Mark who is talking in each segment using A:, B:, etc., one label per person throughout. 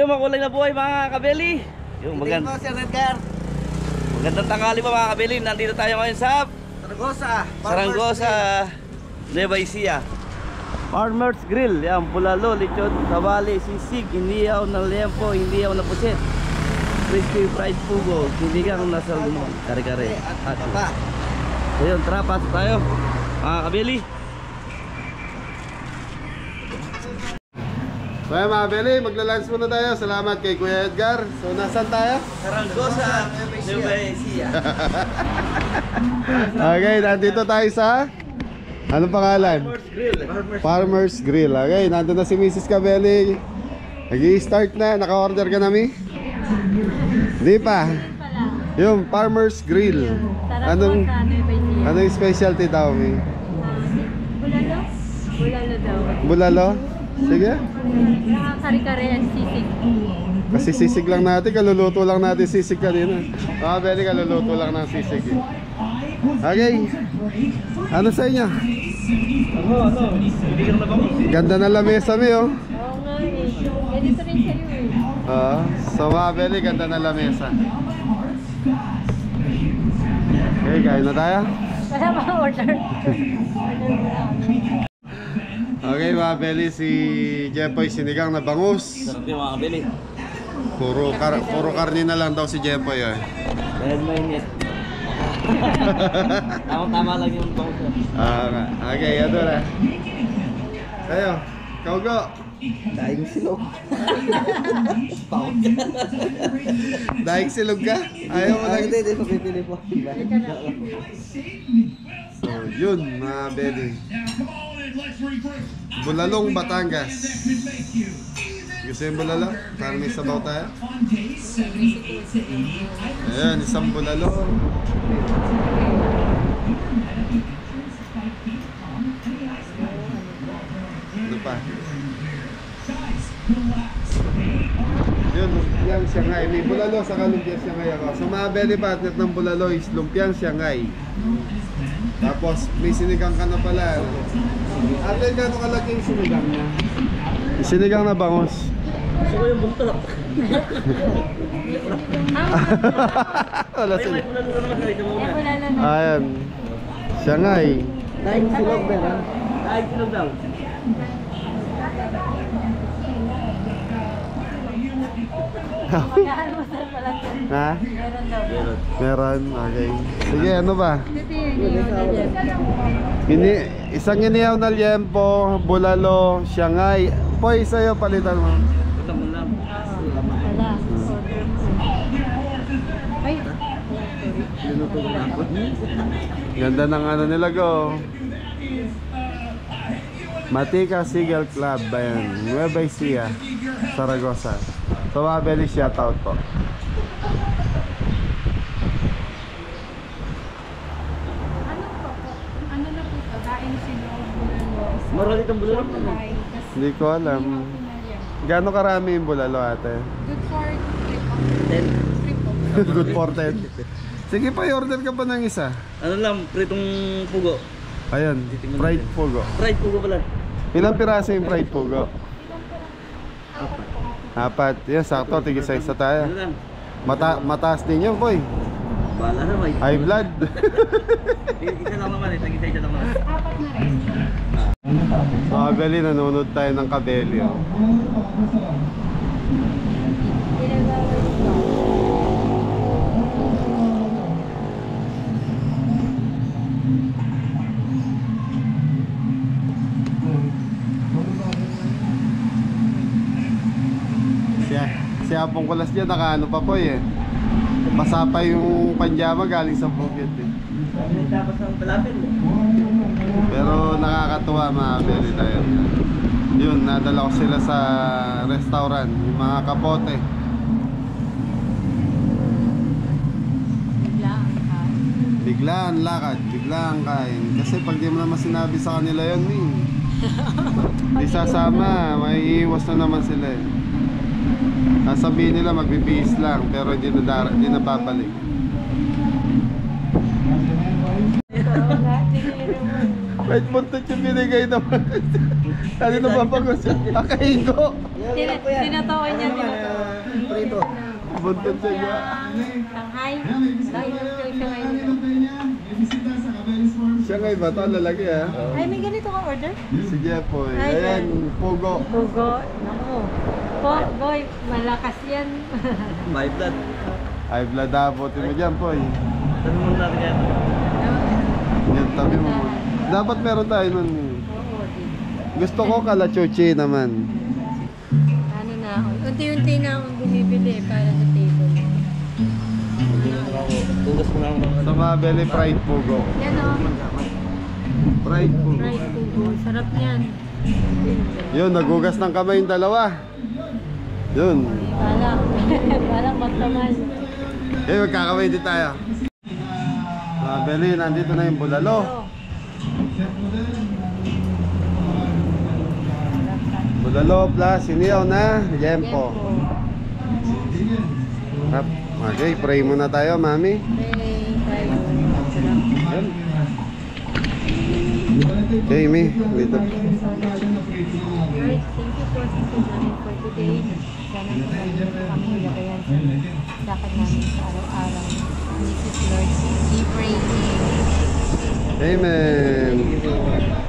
A: Ayun, makulay na buhay mga kabeli. Yung magandang tanghali pa mga kabeli. Nandito tayo ngayon sa Saragosa, Nueva Ecija. Farmers Grill. Yan, bulalo, lechon, kabali, sisig, inihaw ng liempo, inihaw na pusit, crispy fried pugo, sinigang na salmon, kare-kare. Ayun, tara, pasok tayo mga kabeli.
B: So mga beli, magla-lunch muna tayo. Salamat kay Kuya Edgar. So nasan tayo?
A: Saragosa, Nueva Ecija.
B: Okay, nandito tayo sa anong pangalan?
A: Farmers Grill.
B: Farmers Grill. Okay, nandito na si Mrs. Cabelli. Nag-i-start na. Naka-order ka na, Mi? Hindi pa. Yung Farmers Grill. Anong specialty daw, Mi?
C: Bulalo? Bulalo daw.
B: Bulalo? Sige.
C: Kare-kare at sisig.
B: Kasi sisig lang natin, kaluluto lang natin sisig kanina. Mga Beli, kaluluto lang ng sisig. Okay. Ano sa inyo? Ganda na lamesa mi, oh.
C: Oo nga eh. Ganito rin sa'yo eh.
B: So mga Beli, ganda na lamesa. Okay, kain na tayo.
C: Wala mga order.
B: Okay mga Beli, si Jepoy sinigang na bangus.
A: Sarap yung mga kabeli.
B: Puro karne na lang daw si Jepoy, eh.
A: Dahil mainit. Tama lang yung bangsa.
B: Okay, ito na. Tayo, kaugo.
A: Daing silog.
B: Daig silog ka? Ayaw mo lang.
A: Hindi pa pipili po.
B: So yun mga Beli, Bulalong Batangas. Gusto yung bulalo? Para may sabaw tayo. Ayan, isang bulalo. Ano pa? Yun, lumpiang Shanghai. May bulalo sa lumpiang Shanghai ako. So mga Beli, partner ng bulalo is lumpiang Shanghai. Tapos may sinigang ka na pala. Ate, gano'ng kalaki yung sinigang niya? Yung sinigang na bangus.
A: Gusto ko yung buntok.
B: Wala sila.
A: May bulalo naman sa ito muna.
C: Bulalo na.
B: Ayan, Shanghai.
A: Daing silog ba yan? Daing silog daw.
C: Mag-aalmusal pala.
B: Ha?
C: Meron daw.
B: Meron? Okay. Sige, ano ba?
C: Ito yung
B: Isang inihaw na liempo, bulalo, Shanghai. Poy, sa'yo, palitan mo.
A: Ito mo lang.
C: Wala. Order mo. Ay.
A: Linuto ko na ako.
B: Ganda ng ano nila, go. Matika Seagull Club, ayan. Nueva Ecija, Saragosa. So, mga Beli, shoutout po.
C: Ano na po ito? Daing silog, bulalo.
A: Marami itong bulalo.
B: Hindi ko alam. Gano'ng karami yung bulalo, ate?
C: Good for
A: Then,
C: trip po.
B: Good for 10. Sige pa, i-order ka pa ng isa.
A: ano lang, pritong pugo.
B: Ayan, fried pugo.
A: Fried pugo pala.
B: Ilang piraso yung fried pugo? Apat. Yan, sakto. Tigisa-isa tayo.
A: Ano lang?
B: Mataas din yun, boy.
A: Bahala na, may.
B: High blood.
A: Isa lang naman eh. Tag-isa naman.
C: Apat na rin.
B: Mga Beli, nanonood tayo ng Cabelli. Oh. Si Apong Kulas dyan, nakaano pa po eh. Basa pa yung panjama galing sa Phuket eh.
A: Tapos ng palapit.
B: Pero nakakatuwa mga Beli tayo. Yun, nadala ko sila sa restaurant, yung mga kapote. Bigla ang lakad, bigla ang kain. Kasi pag di mo naman sinabi sa kanila yun, di sasama, may iwas na naman sila eh. Sasabihin nila magbibihis lang, pero di na babalik. Kahit buntot yung binigay naman. Tali na mapagos siya. Akain ko.
C: Tinatoy niya, tinatoy.
A: Prito.
B: Buntot siya niya.
C: Shanghai. Dahil yung Shanghai.
B: Siya ngayon ba? Ito lalaki ah.
C: Ay, may ganito kang order?
B: Si Jepoy.
C: Ay,
B: Ayan, Pugo.
C: Pugo. Naku. Boy, malakas yan.
A: My blood.
B: Ay, bladabotin mo dyan, Poy.
A: Sabi mo natin yan.
B: Yan, tabi mo muna. Dapat meron tayo nun.
C: Oo, di.
B: Gusto ko kalachuchi naman.
C: Ano na ako? Unti-unti na akong bumibili para sa table.
A: Tugas mo na ako.
B: Sa Mabeli Fried Pugo.
C: Yan o.
B: Fried Pugo.
C: Fried pugo. Sarap yan.
B: Yun, nagugas ng kamay yung dalawa. Yun.
C: Parang magtaman.
B: Eh, magkakamay din tayo. Mabeli, nandito na yung bulalo. Bulalo plus siniyaw na yempo. Rap. Okay, pray muna tayo, mami. Okay, Mi. Dito.
C: Alright, thank you for sustaining for today. Sana po kami ilabayan sa lakad namin sa araw-araw. Jesus Lord, we pray.
B: Amen.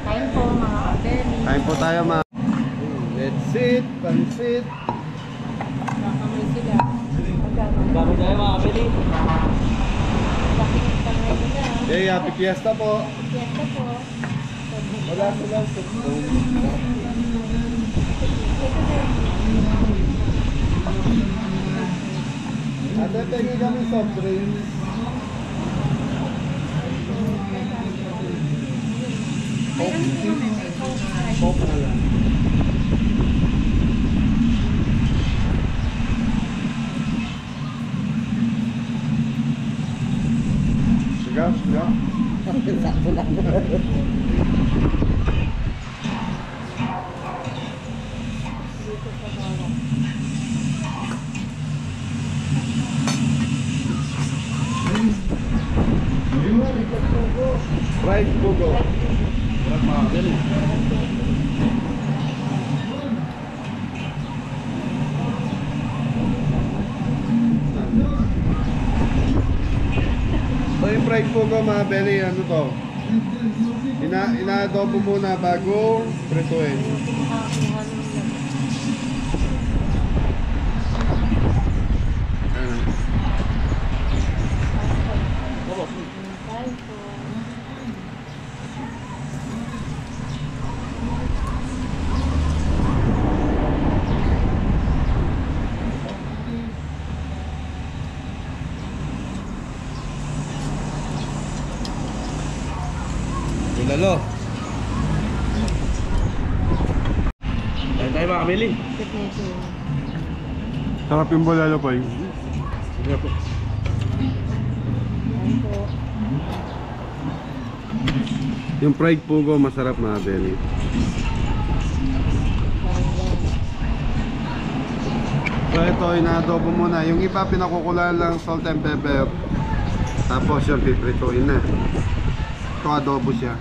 C: Kain po mga kabeli.
B: Kain po tayo, ma. Let's eat, pansit.
C: Kakamay sila.
A: Bago tayo mga kapili.
C: Bakit ang kamay nila?
B: Okay, happy fiesta po.
C: Fiesta po.
B: Wala sila. Ate, pengi kami soft drinks. Coke na lang. Sigaw, sigaw.
A: Sakto lang.
B: Fried Pugo. So yung fried Pugo mga belly, ano to? Ina-adobo muna bago prituin.
A: Bulalo. Tayo tayo mga kapili.
B: Sarap yung bulalo po.
A: Sige po.
B: Yung fried Pugo masarap mga belly. So ito, ina-adobo muna. Yung iba pinakukulaan lang salt and pepper. Tapos yung piprituin na. Ito adobo siya.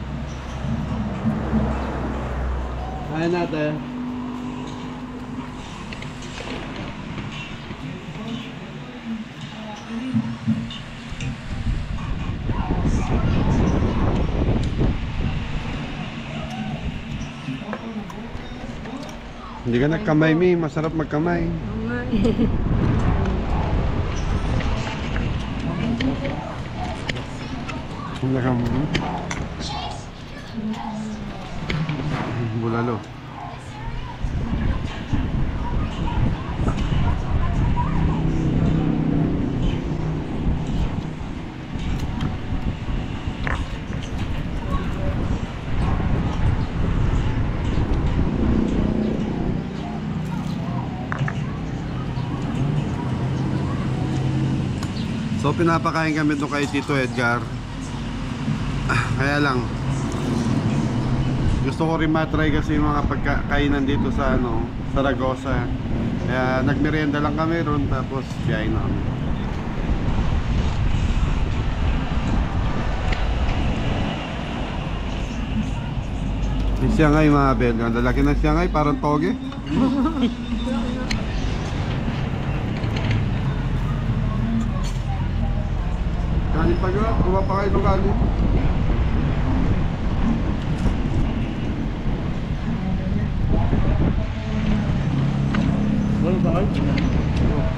B: Kaya natin. Hindi ka nagkamay, Mi. Masarap magkamay.
C: Oo nga
B: Bulalo. So pinapakain kami ito kay Tito Edgar. Kaya lang gusto ko rin matry kasi yung mga pagkakainan dito sa Zaragoza. Kaya nagmerienda lang kami ron tapos biyahe na kami. Yung Shanghai mga bel. Ang lalaki ng Shanghai, parang toge. Kanin pa nga, kuha pa kayo ng kanin.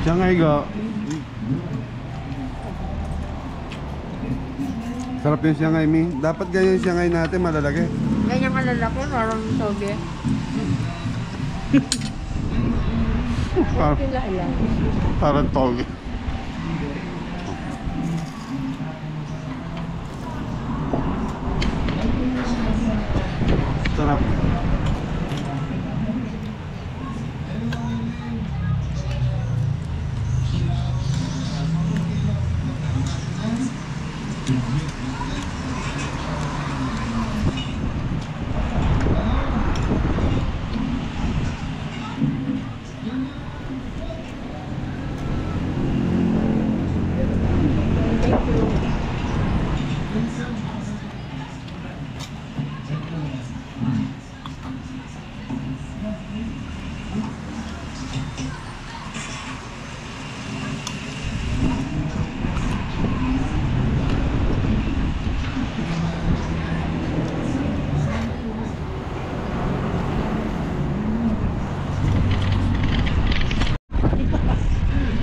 B: Shanghai ga. Sarap yung Shanghai, Mi. Dapat ganyan yung Shanghai natin, malalaki.
C: Ganyan kalalaki, parang toge.
B: Parang,
C: Pila lang.
B: parang toge. Sarap.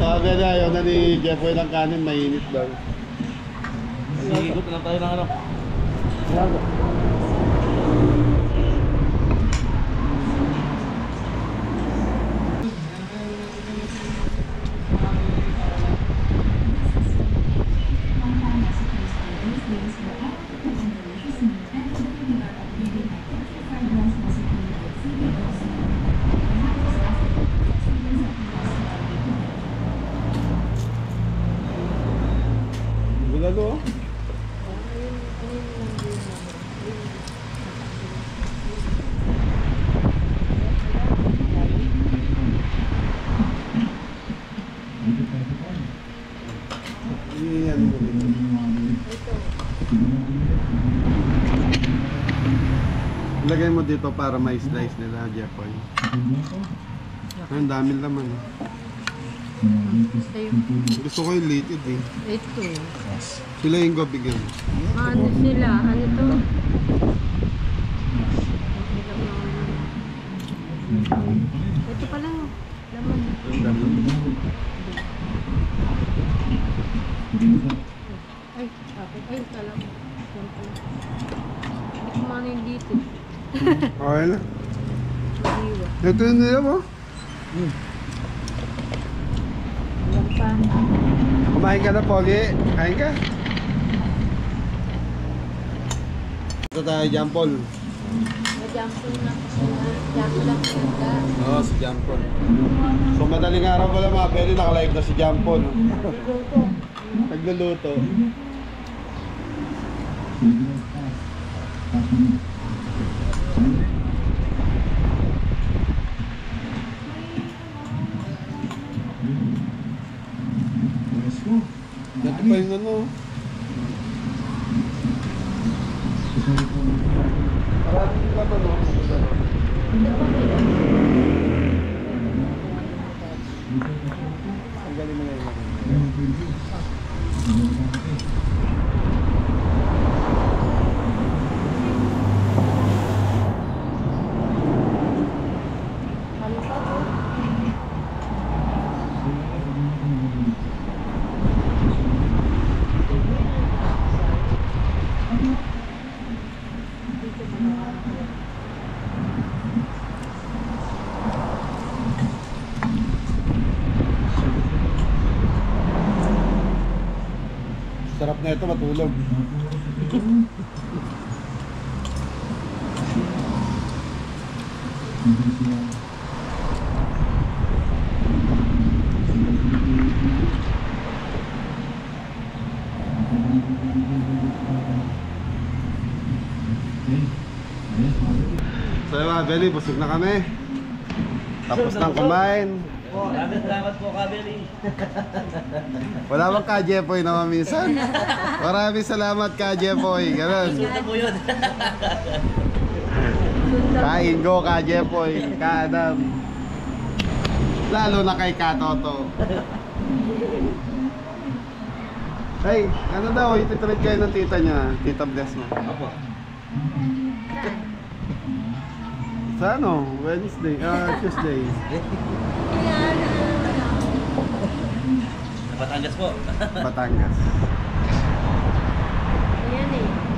B: Sabi na ayaw na ni Jeffoy ng kanin, mainit daw.
A: Ikot na tayo ng ano.
B: Bulalo. Yan. Ilagay mo dito para may slice nila, Jeffoy. Ang dami laman. Gusto ko yung lited eh.
C: Ito.
B: Sila yung gobigyan.
C: Ano sila? Ano to? Ito pa lang. Laman. Ay, bakit? Ay, talang. Yan pala. Hindi ko mano yung dito.
B: Okay na.
C: Madiwa.
B: Ito yung nila mo.
C: Yan pa.
B: Kumain ka na, Pogi. Kain ka. Ito tayo, Jampol.
C: Mag-jampol na kasi na. Jampol lang ganda.
B: Oo, si Jampol. So madaling araw pala mga pwede naka-live na si Jampol. Nagluluto. Dati pa yung ano. Maraming pa no? Ang galing mo na yun. Sarap na ito matulog. So mga Belly, busog na kami. Tapos nang kumain.
A: Maraming salamat po, Kabeli.
B: Wala bang ka Jeffoy na minsan? Maraming salamat ka Jeffoy. Ganun.
A: Ito po yun.
B: Kain go, ka Jepoy, ka Adam. Lalo na kay ka Toto. Hey, ano daw, ititreat kayo ng tita niya, Tita Bless mo.
A: Apo.
B: Sa ano? Wednesday, Tuesday.
A: Sa Batangas po.
B: Batangas.
C: Ayan eh.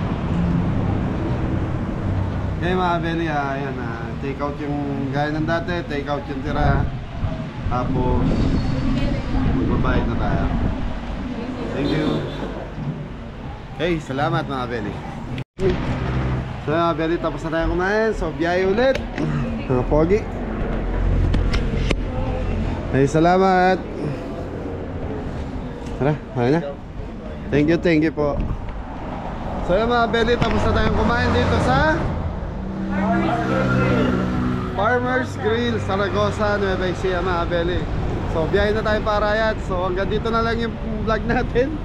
B: Okay mga Beli, ayan, take out yung gaya ng dati, take out yung tira. Tapos, magbabayad na tayo. Thank you. Okay, salamat mga Beli. So mga Beli, tapos na tayo kumain. So, biyahe ulit. Mga pogi. Hey, salamat. Tara, kaya na. Thank you po. So yung mga Beli, tapos na tayong kumain dito sa Farmers Grill, Zaragoza, Nueva Ecija mga Beli. So biyahe na tayo para Arayat. So hanggang dito na lang yung vlog natin.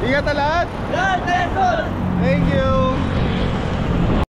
B: Ingat na lahat.
A: Yan, Thank you.
B: Thank you.